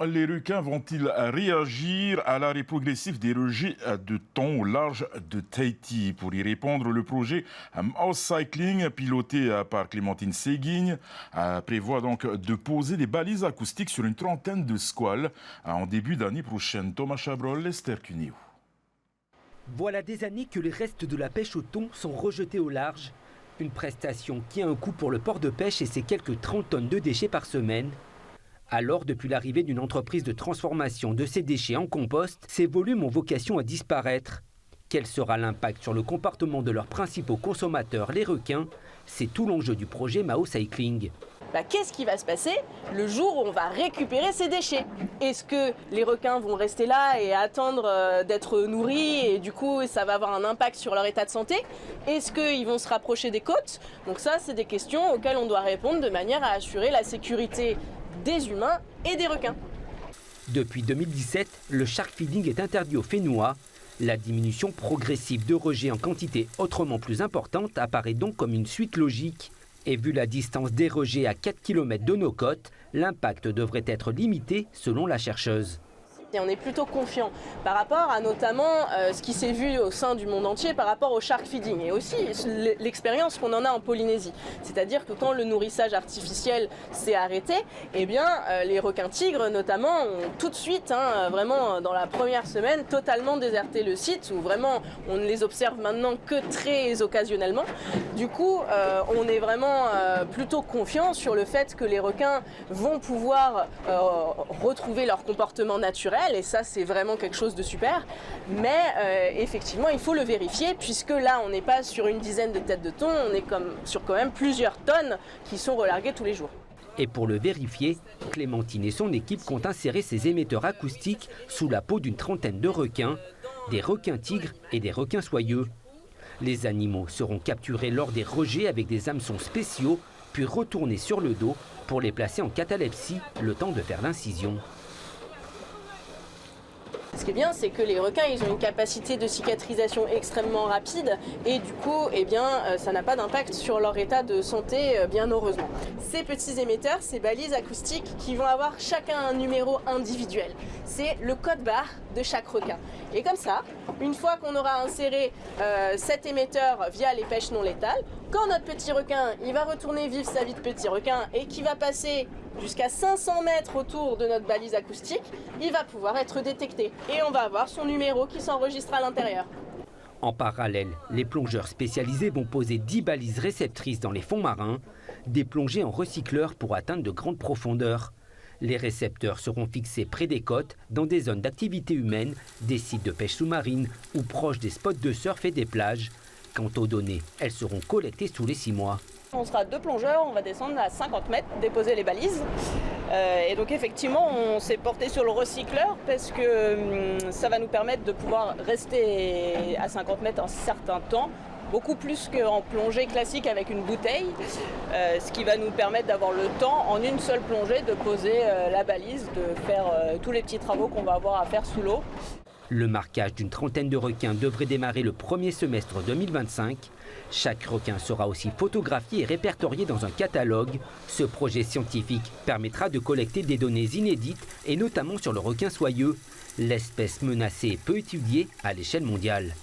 Les requins vont-ils réagir à l'arrêt progressif des rejets de thon au large de Tahiti? Pour y répondre, le projet House Cycling, piloté par Clémentine Séguigne, prévoit donc de poser des balises acoustiques sur une trentaine de squales en début d'année prochaine. Thomas Chabrol, Esther Cuneo. Voilà des années que les restes de la pêche au thon sont rejetés au large. Une prestation qui a un coût pour le port de pêche et ses quelques 30 tonnes de déchets par semaine. Alors, depuis l'arrivée d'une entreprise de transformation de ces déchets en compost, ces volumes ont vocation à disparaître. Quel sera l'impact sur le comportement de leurs principaux consommateurs, les requins? C'est tout l'enjeu du projet Mao Cycling. Qu'est-ce qui va se passer le jour où on va récupérer ces déchets? Est-ce que les requins vont rester là et attendre d'être nourris et du coup ça va avoir un impact sur leur état de santé? Est-ce qu'ils vont se rapprocher des côtes? Donc ça, c'est des questions auxquelles on doit répondre de manière à assurer la sécurité des humains et des requins. Depuis 2017, le shark feeding est interdit au Fénois. La diminution progressive de rejets en quantité autrement plus importante apparaît donc comme une suite logique. Et vu la distance des rejets à 4 km de nos côtes, l'impact devrait être limité selon la chercheuse. Et on est plutôt confiant par rapport à notamment ce qui s'est vu au sein du monde entier par rapport au shark feeding et aussi l'expérience qu'on en a en Polynésie. C'est-à-dire que quand le nourrissage artificiel s'est arrêté, eh bien, les requins tigres notamment ont tout de suite, vraiment dans la première semaine, totalement déserté le site où vraiment on ne les observe maintenant que très occasionnellement. Du coup, on est vraiment plutôt confiant sur le fait que les requins vont pouvoir retrouver leur comportement naturel. Et ça, c'est vraiment quelque chose de super. Mais effectivement, il faut le vérifier puisque là, on n'est pas sur une dizaine de têtes de thon, on est sur quand même plusieurs tonnes qui sont relarguées tous les jours. Et pour le vérifier, Clémentine et son équipe comptent insérer ces émetteurs acoustiques sous la peau d'une trentaine de requins, des requins tigres et des requins soyeux. Les animaux seront capturés lors des rejets avec des hameçons spéciaux, puis retournés sur le dos pour les placer en catalepsie le temps de faire l'incision. Ce qui est bien, c'est que les requins, ils ont une capacité de cicatrisation extrêmement rapide et du coup, eh bien, ça n'a pas d'impact sur leur état de santé, bien heureusement. Ces petits émetteurs, ces balises acoustiques qui vont avoir chacun un numéro individuel. C'est le code barre de chaque requin. Et comme ça, une fois qu'on aura inséré cet émetteur via les pêches non létales, quand notre petit requin, il va retourner vivre sa vie de petit requin et qui va passer jusqu'à 500 mètres autour de notre balise acoustique, il va pouvoir être détecté. Et on va avoir son numéro qui s'enregistre à l'intérieur. En parallèle, les plongeurs spécialisés vont poser 10 balises réceptrices dans les fonds marins, des plongées en recycleur pour atteindre de grandes profondeurs. Les récepteurs seront fixés près des côtes, dans des zones d'activité humaine, des sites de pêche sous-marine ou proches des spots de surf et des plages. Quant aux données, elles seront collectées tous les 6 mois. On sera 2 plongeurs, on va descendre à 50 mètres, déposer les balises. Et donc effectivement, on s'est porté sur le recycleur parce que ça va nous permettre de pouvoir rester à 50 mètres un certain temps, beaucoup plus qu'en plongée classique avec une bouteille, ce qui va nous permettre d'avoir le temps, en une seule plongée, de poser la balise, de faire tous les petits travaux qu'on va avoir à faire sous l'eau. Le marquage d'une trentaine de requins devrait démarrer le premier semestre 2025. Chaque requin sera aussi photographié et répertorié dans un catalogue. Ce projet scientifique permettra de collecter des données inédites et notamment sur le requin soyeux, l'espèce menacée et peu étudiée à l'échelle mondiale.